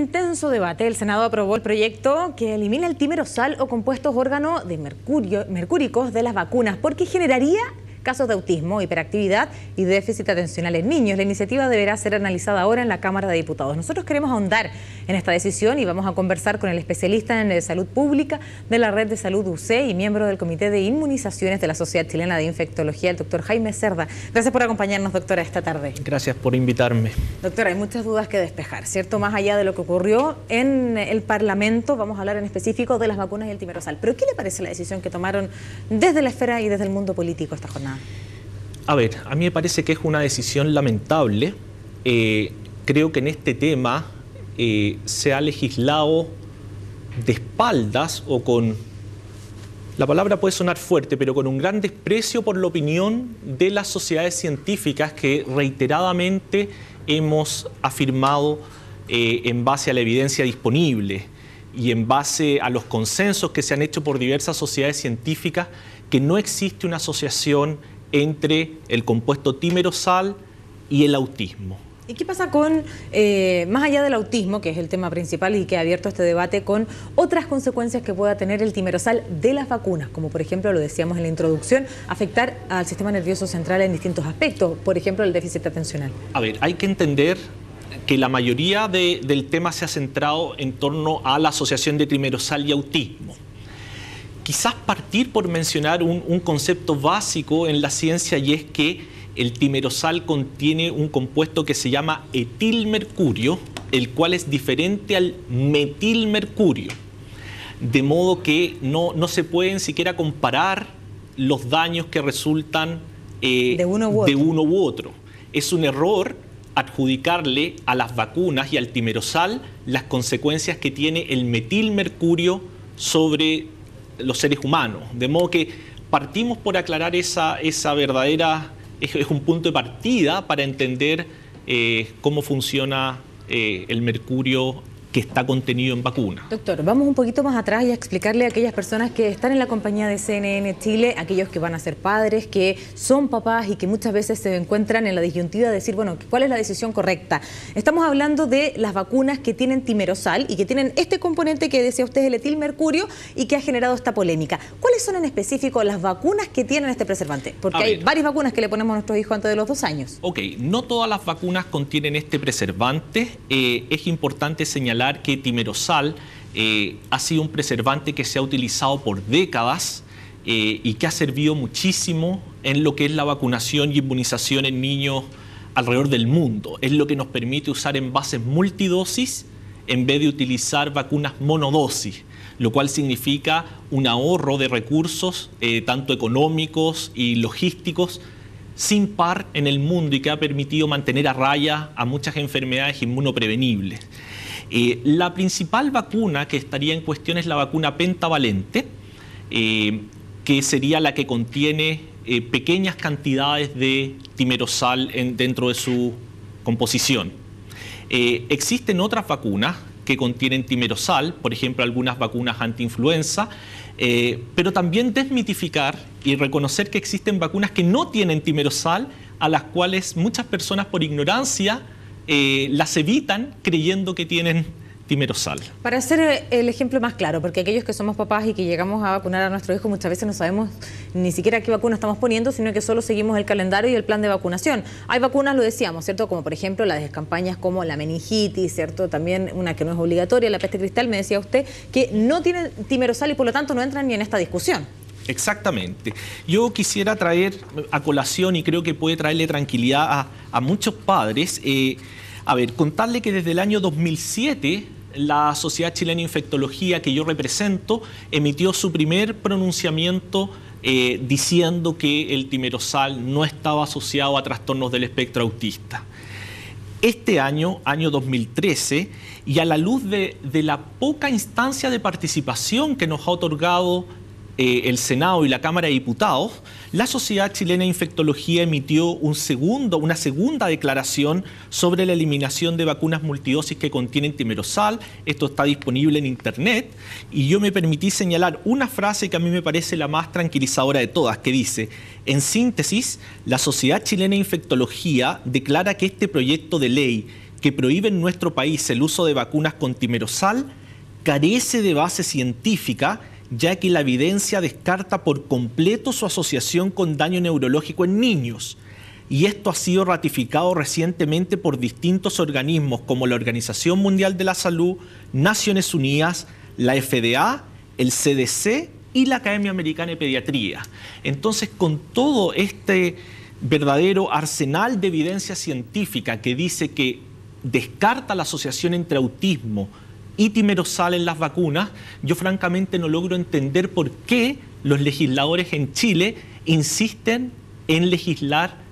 intenso debate, el Senado aprobó el proyecto que elimina el timerosal o compuestos órgano de mercúricos de las vacunas, porque generaría casos de autismo, hiperactividad y déficit atencional en niños. La iniciativa deberá ser analizada ahora en la Cámara de Diputados. Nosotros queremos ahondar en esta decisión y vamos a conversar con el especialista en salud pública de la Red de Salud UC y miembro del Comité de Inmunizaciones de la Sociedad Chilena de Infectología, el doctor Jaime Cerda. Gracias por acompañarnos, doctora, esta tarde. Gracias por invitarme. Doctora, hay muchas dudas que despejar, ¿cierto? Más allá de lo que ocurrió en el Parlamento, vamos a hablar en específico de las vacunas y el timerosal. ¿Pero qué le parece la decisión que tomaron desde la esfera y desde el mundo político esta jornada? A ver, a mí me parece que es una decisión lamentable. Creo que en este tema se ha legislado de espaldas o con, la palabra puede sonar fuerte, pero con un gran desprecio por la opinión de las sociedades científicas que reiteradamente hemos afirmado en base a la evidencia disponible y en base a los consensos que se han hecho por diversas sociedades científicas que no existe una asociación entre el compuesto timerosal y el autismo. ¿Y qué pasa con, más allá del autismo, que es el tema principal y que ha abierto este debate, con otras consecuencias que pueda tener el timerosal de las vacunas, como por ejemplo, lo decíamos en la introducción, afectar al sistema nervioso central en distintos aspectos, por ejemplo, el déficit atencional? A ver, hay que entender que la mayoría del tema se ha centrado en torno a la asociación de timerosal y autismo. Quizás partir por mencionar un concepto básico en la ciencia, y es que el timerosal contiene un compuesto que se llama etilmercurio, el cual es diferente al metilmercurio. De modo que no se pueden siquiera comparar los daños que resultan de uno u otro. Es un error adjudicarle a las vacunas y al timerosal las consecuencias que tiene el metilmercurio sobre los seres humanos. De modo que partimos por aclarar esa verdadera, es un punto de partida para entender cómo funciona el mercurio que está contenido en vacunas. Doctor, vamos un poquito más atrás y a explicarle a aquellas personas que están en la compañía de CNN Chile, aquellos que van a ser padres, que son papás y que muchas veces se encuentran en la disyuntiva de decir, bueno, ¿cuál es la decisión correcta? Estamos hablando de las vacunas que tienen timerosal y que tienen este componente que decía usted, el etilmercurio, y que ha generado esta polémica. ¿Cuáles son en específico las vacunas que tienen este preservante? Porque hay varias vacunas que le ponemos a nuestros hijos antes de los 2 años. Ok, no todas las vacunas contienen este preservante. Es importante señalar que timerosal ha sido un preservante que se ha utilizado por décadas y que ha servido muchísimo en lo que es la vacunación y inmunización en niños alrededor del mundo. Es lo que nos permite usar envases multidosis en vez de utilizar vacunas monodosis, lo cual significa un ahorro de recursos, tanto económicos y logísticos, sin par en el mundo, y que ha permitido mantener a raya a muchas enfermedades inmunoprevenibles. La principal vacuna que estaría en cuestión es la vacuna pentavalente, que sería la que contiene pequeñas cantidades de timerosal dentro de su composición. Existen otras vacunas que contienen timerosal, por ejemplo, algunas vacunas antiinfluenza, pero también desmitificar y reconocer que existen vacunas que no tienen timerosal, a las cuales muchas personas por ignorancia las evitan creyendo que tienen timerosal. Para hacer el ejemplo más claro, porque aquellos que somos papás y que llegamos a vacunar a nuestro hijo muchas veces no sabemos ni siquiera qué vacuna estamos poniendo, sino que solo seguimos el calendario y el plan de vacunación. Hay vacunas, lo decíamos, ¿cierto? Como por ejemplo las de campañas como la meningitis, ¿cierto? También una que no es obligatoria, la peste cristal, me decía usted, que no tienen timerosal y por lo tanto no entran ni en esta discusión. Exactamente. Yo quisiera traer a colación, y creo que puede traerle tranquilidad a muchos padres, contarle que desde el año 2007 la Sociedad Chilena de Infectología, que yo represento, emitió su primer pronunciamiento diciendo que el timerosal no estaba asociado a trastornos del espectro autista. Este año 2013, y a la luz de la poca instancia de participación que nos ha otorgado el Senado y la Cámara de Diputados, la Sociedad Chilena de Infectología emitió una segunda declaración sobre la eliminación de vacunas multidosis que contienen timerosal. Esto está disponible en Internet, y yo me permití señalar una frase que a mí me parece la más tranquilizadora de todas, que dice: en síntesis, la Sociedad Chilena de Infectología declara que este proyecto de ley, que prohíbe en nuestro país el uso de vacunas con timerosal carece de base científica, ya que la evidencia descarta por completo su asociación con daño neurológico en niños. Y esto ha sido ratificado recientemente por distintos organismos como la Organización Mundial de la Salud, Naciones Unidas, la FDA, el CDC y la Academia Americana de Pediatría. Entonces, con todo este verdadero arsenal de evidencia científica que dice que descarta la asociación entre autismo y timerosal en las vacunas, yo francamente no logro entender por qué los legisladores en Chile insisten en legislar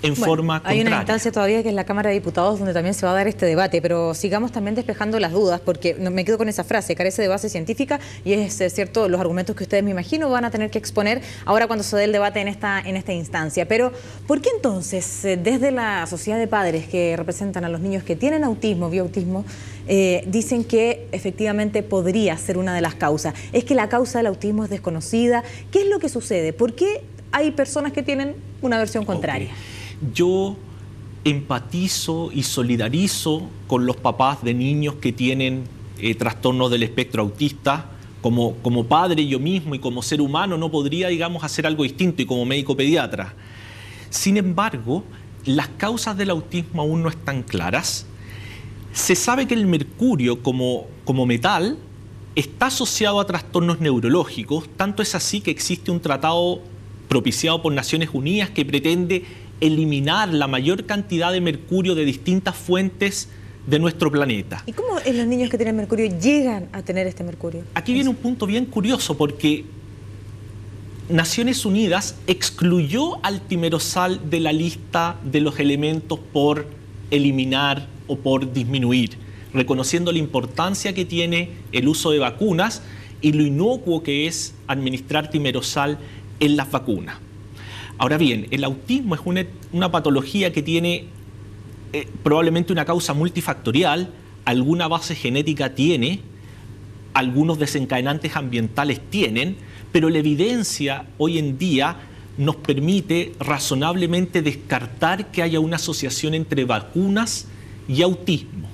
en forma contraria. Hay una instancia todavía que es la Cámara de Diputados donde también se va a dar este debate, pero sigamos también despejando las dudas, porque me quedo con esa frase, carece de base científica, y es cierto los argumentos que ustedes, me imagino, van a tener que exponer ahora cuando se dé el debate en esta instancia. Pero, ¿por qué entonces, desde la sociedad de padres que representan a los niños que tienen autismo, bioautismo, dicen que efectivamente podría ser una de las causas? ¿Es que la causa del autismo es desconocida? ¿Qué es lo que sucede? ¿Por qué hay personas que tienen una versión contraria? Yo empatizo y solidarizo con los papás de niños que tienen trastornos del espectro autista. Como padre yo mismo y como ser humano no podría, digamos, hacer algo distinto, y como médico pediatra. Sin embargo, las causas del autismo aún no están claras. Se sabe que el mercurio como metal está asociado a trastornos neurológicos, tanto es así que existe un tratado propiciado por Naciones Unidas que pretende eliminar la mayor cantidad de mercurio de distintas fuentes de nuestro planeta. ¿Y cómo los niños que tienen mercurio llegan a tener este mercurio? Aquí viene un punto bien curioso, porque Naciones Unidas excluyó al timerosal de la lista de los elementos por eliminar o por disminuir, reconociendo la importancia que tiene el uso de vacunas y lo inocuo que es administrar timerosal en las vacunas. Ahora bien, el autismo es una patología que tiene probablemente una causa multifactorial, alguna base genética tiene, algunos desencadenantes ambientales tienen, pero la evidencia hoy en día nos permite razonablemente descartar que haya una asociación entre vacunas y autismo.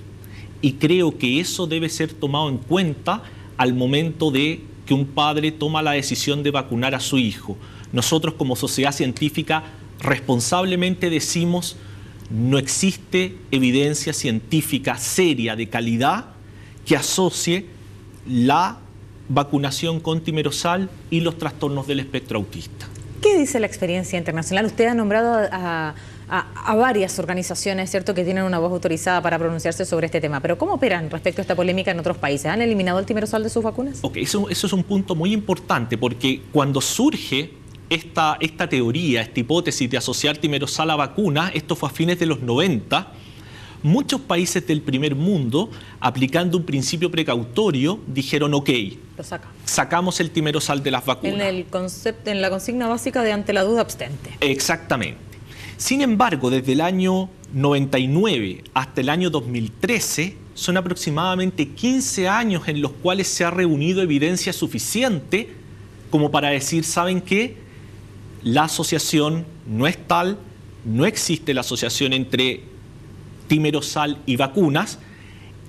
Y creo que eso debe ser tomado en cuenta al momento de que un padre toma la decisión de vacunar a su hijo. Nosotros como sociedad científica responsablemente decimos: no existe evidencia científica seria de calidad que asocie la vacunación con timerosal y los trastornos del espectro autista. ¿Qué dice la experiencia internacional? Usted ha nombrado a varias organizaciones, ¿cierto?, que tienen una voz autorizada para pronunciarse sobre este tema, pero ¿cómo operan respecto a esta polémica en otros países? ¿Han eliminado el timerosal de sus vacunas? Ok, eso es un punto muy importante, porque cuando surge esta teoría, esta hipótesis de asociar timerosal a vacunas, esto fue a fines de los 90, muchos países del primer mundo, aplicando un principio precautorio, dijeron: ok, sacamos el timerosal de las vacunas. En la consigna básica de ante la duda abstente. Exactamente. Sin embargo, desde el año 99 hasta el año 2013, son aproximadamente 15 años en los cuales se ha reunido evidencia suficiente como para decir: ¿saben qué? La asociación no es tal, no existe la asociación entre timerosal y vacunas,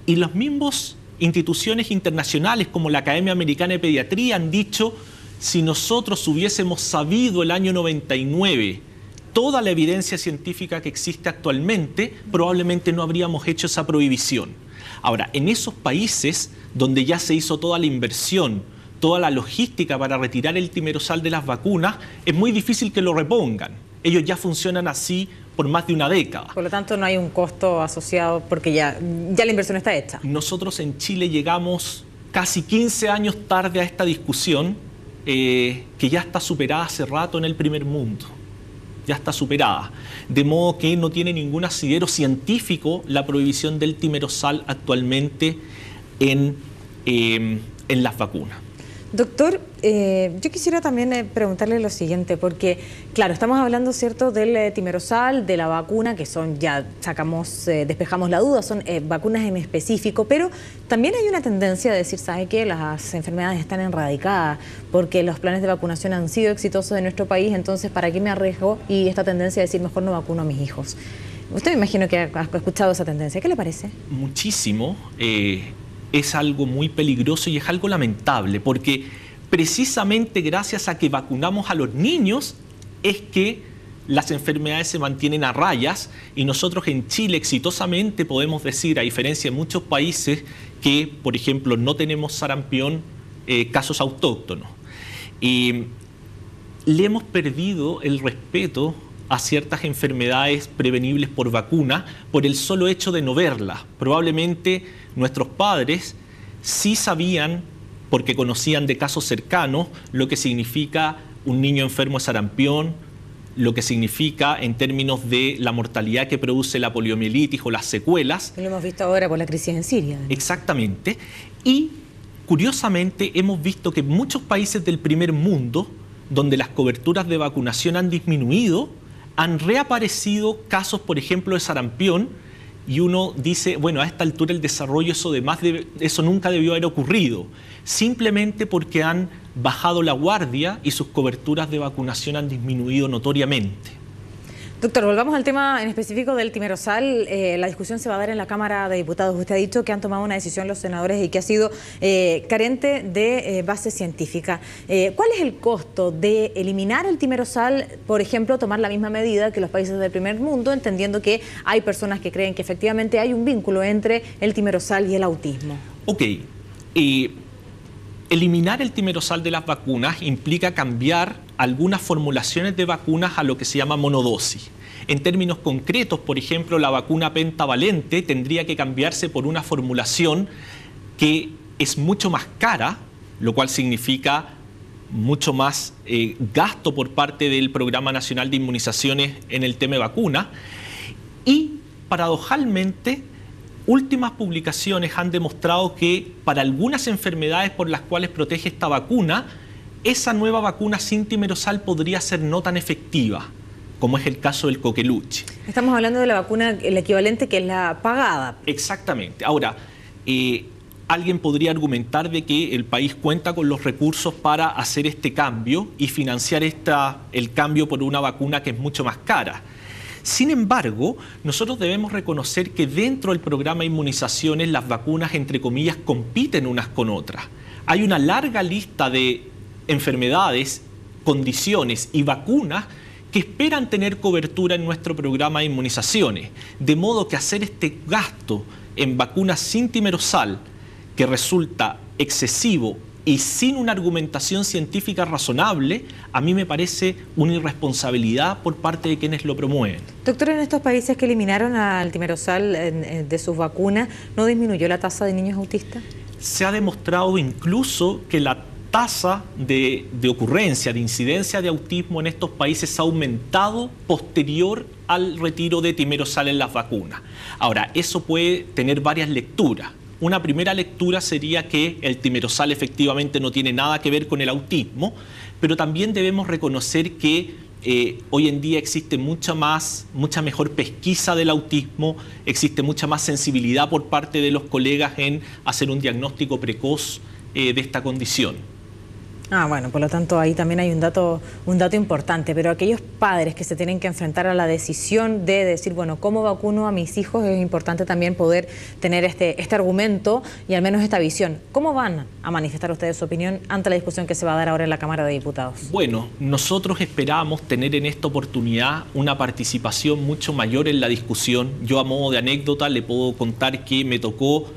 y las mismas instituciones internacionales como la Academia Americana de Pediatría han dicho: si nosotros hubiésemos sabido el año 99 toda la evidencia científica que existe actualmente, probablemente no habríamos hecho esa prohibición. Ahora, en esos países donde ya se hizo toda la inversión, toda la logística para retirar el timerosal de las vacunas, es muy difícil que lo repongan. Ellos ya funcionan así por más de una década. Por lo tanto, no hay un costo asociado porque ya la inversión está hecha. Nosotros en Chile llegamos casi 15 años tarde a esta discusión, que ya está superada hace rato en el primer mundo. Ya está superada. De modo que no tiene ningún asidero científico la prohibición del timerosal actualmente en las vacunas. Doctor, yo quisiera también preguntarle lo siguiente, porque, claro, estamos hablando, ¿cierto?, del timerosal, de la vacuna, que son, ya despejamos la duda, son vacunas en específico, pero también hay una tendencia a decir, ¿sabe qué? Las enfermedades están erradicadas, porque los planes de vacunación han sido exitosos en nuestro país, entonces, ¿para qué me arriesgo? Y esta tendencia a decir, mejor no vacuno a mis hijos. Usted me imagino que ha escuchado esa tendencia. ¿Qué le parece? Muchísimo. Es algo muy peligroso y es algo lamentable, porque precisamente gracias a que vacunamos a los niños es que las enfermedades se mantienen a rayas, y nosotros en Chile exitosamente podemos decir, a diferencia de muchos países, que, por ejemplo, no tenemos sarampión, casos autóctonos. Le hemos perdido el respeto a ciertas enfermedades prevenibles por vacuna por el solo hecho de no verlas. Probablemente nuestros padres sí sabían, porque conocían de casos cercanos, lo que significa un niño enfermo de sarampión, lo que significa en términos de la mortalidad que produce la poliomielitis o las secuelas. Lo hemos visto ahora por la crisis en Siria. Exactamente. Y curiosamente hemos visto que en muchos países del primer mundo, donde las coberturas de vacunación han disminuido, han reaparecido casos, por ejemplo, de sarampión, y uno dice, bueno, a esta altura el desarrollo eso nunca debió haber ocurrido, simplemente porque han bajado la guardia y sus coberturas de vacunación han disminuido notoriamente. Doctor, volvamos al tema en específico del timerosal. La discusión se va a dar en la Cámara de Diputados. Usted ha dicho que han tomado una decisión los senadores y que ha sido carente de base científica. ¿Cuál es el costo de eliminar el timerosal, por ejemplo, tomar la misma medida que los países del primer mundo, entendiendo que hay personas que creen que efectivamente hay un vínculo entre el timerosal y el autismo? Ok. Eliminar el timerosal de las vacunas implica cambiar algunas formulaciones de vacunas a lo que se llama monodosis. En términos concretos, por ejemplo, la vacuna pentavalente tendría que cambiarse por una formulación que es mucho más cara, lo cual significa mucho más gasto por parte del Programa Nacional de Inmunizaciones en el tema de vacuna. Y, paradojalmente, últimas publicaciones han demostrado que para algunas enfermedades por las cuales protege esta vacuna, esa nueva vacuna sin timerosal podría ser no tan efectiva, como es el caso del coqueluche. Estamos hablando de la vacuna, el equivalente, que es la pagada. Exactamente. Ahora, alguien podría argumentar de que el país cuenta con los recursos para hacer este cambio y financiar el cambio por una vacuna que es mucho más cara. Sin embargo, nosotros debemos reconocer que dentro del programa de inmunizaciones las vacunas, entre comillas, compiten unas con otras. Hay una larga lista de enfermedades, condiciones y vacunas que esperan tener cobertura en nuestro programa de inmunizaciones. De modo que hacer este gasto en vacunas sin timerosal, que resulta excesivo y sin una argumentación científica razonable, a mí me parece una irresponsabilidad por parte de quienes lo promueven. Doctor, en estos países que eliminaron al timerosal de sus vacunas, ¿no disminuyó la tasa de niños autistas? Se ha demostrado incluso que la tasa de ocurrencia, de incidencia de autismo en estos países ha aumentado posterior al retiro de timerosal en las vacunas. Ahora, eso puede tener varias lecturas. Una primera lectura sería que el timerosal efectivamente no tiene nada que ver con el autismo, pero también debemos reconocer que hoy en día existe mucha mejor pesquisa del autismo, existe mucha más sensibilidad por parte de los colegas en hacer un diagnóstico precoz de esta condición. Bueno, por lo tanto ahí también hay un dato importante, pero aquellos padres que se tienen que enfrentar a la decisión de decir, bueno, ¿cómo vacuno a mis hijos? Es importante también poder tener este argumento y al menos esta visión. ¿Cómo van a manifestar ustedes su opinión ante la discusión que se va a dar ahora en la Cámara de Diputados? Bueno, nosotros esperamos tener en esta oportunidad una participación mucho mayor en la discusión. Yo, a modo de anécdota, le puedo contar que me tocó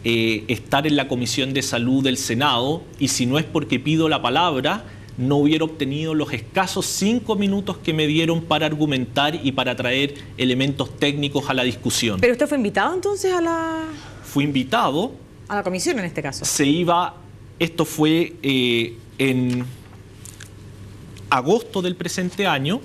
estar en la Comisión de Salud del Senado, y si no es porque pido la palabra, no hubiera obtenido los escasos 5 minutos que me dieron para argumentar y para traer elementos técnicos a la discusión. ¿Pero usted fue invitado entonces a la...? Fui invitado. ¿A la comisión en este caso? Esto fue en agosto del presente año,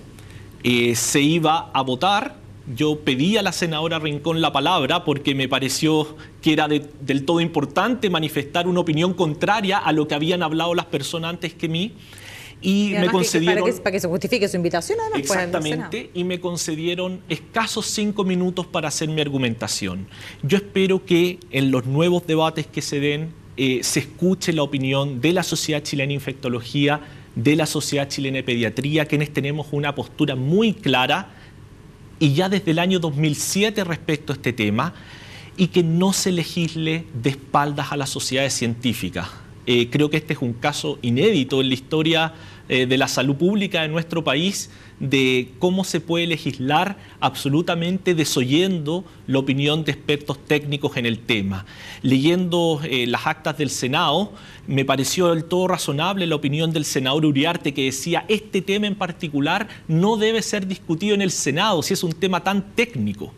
se iba a votar. Yo pedí a la senadora Rincón la palabra porque me pareció que era del todo importante manifestar una opinión contraria a lo que habían hablado las personas antes que mí. Y me concedieron... Para que se justifique su invitación, además. Exactamente, y me concedieron escasos 5 minutos para hacer mi argumentación. Yo espero que en los nuevos debates que se den se escuche la opinión de la Sociedad Chilena de Infectología, de la Sociedad Chilena de Pediatría, quienes tenemos una postura muy clara y ya desde el año 2007 respecto a este tema, y que no se legisle de espaldas a las sociedades científicas. Creo que este es un caso inédito en la historia de la salud pública de nuestro país, de cómo se puede legislar absolutamente desoyendo la opinión de expertos técnicos en el tema. Leyendo las actas del Senado, me pareció del todo razonable la opinión del senador Uriarte, que decía: este tema en particular no debe ser discutido en el Senado, si es un tema tan técnico.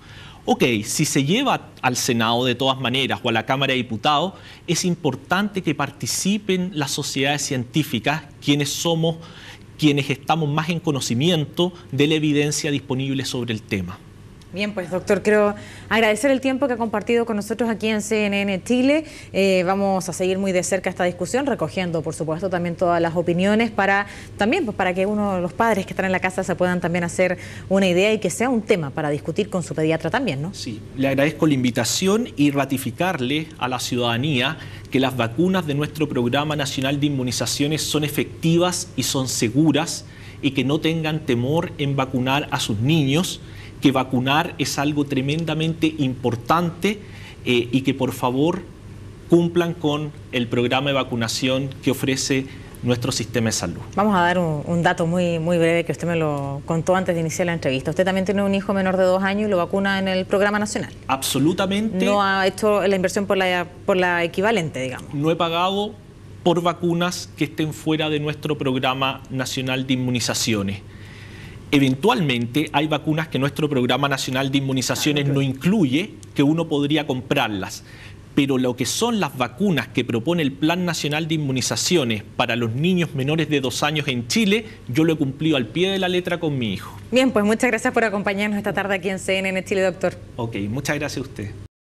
Ok, si se lleva al Senado de todas maneras o a la Cámara de Diputados, es importante que participen las sociedades científicas, quienes estamos más en conocimiento de la evidencia disponible sobre el tema. Bien, pues doctor, quiero agradecer el tiempo que ha compartido con nosotros aquí en CNN Chile. Vamos a seguir muy de cerca esta discusión, recogiendo, por supuesto, también todas las opiniones para que los padres que están en la casa se puedan también hacer una idea y que sea un tema para discutir con su pediatra también, ¿no? Sí, le agradezco la invitación y ratificarle a la ciudadanía que las vacunas de nuestro Programa Nacional de Inmunizaciones son efectivas y son seguras, y que no tengan temor en vacunar a sus niños, que vacunar es algo tremendamente importante, y que por favor cumplan con el programa de vacunación que ofrece nuestro sistema de salud. Vamos a dar un dato muy breve que usted me lo contó antes de iniciar la entrevista. Usted también tiene un hijo menor de 2 años y lo vacuna en el programa nacional. Absolutamente. No ha hecho la inversión por la equivalente, digamos. No he pagado por vacunas que estén fuera de nuestro Programa Nacional de Inmunizaciones. Eventualmente hay vacunas que nuestro Programa Nacional de Inmunizaciones no incluye, que uno podría comprarlas. Pero lo que son las vacunas que propone el Plan Nacional de Inmunizaciones para los niños menores de 2 años en Chile, yo lo he cumplido al pie de la letra con mi hijo. Bien, pues muchas gracias por acompañarnos esta tarde aquí en CNN Chile, doctor. Ok, muchas gracias a usted.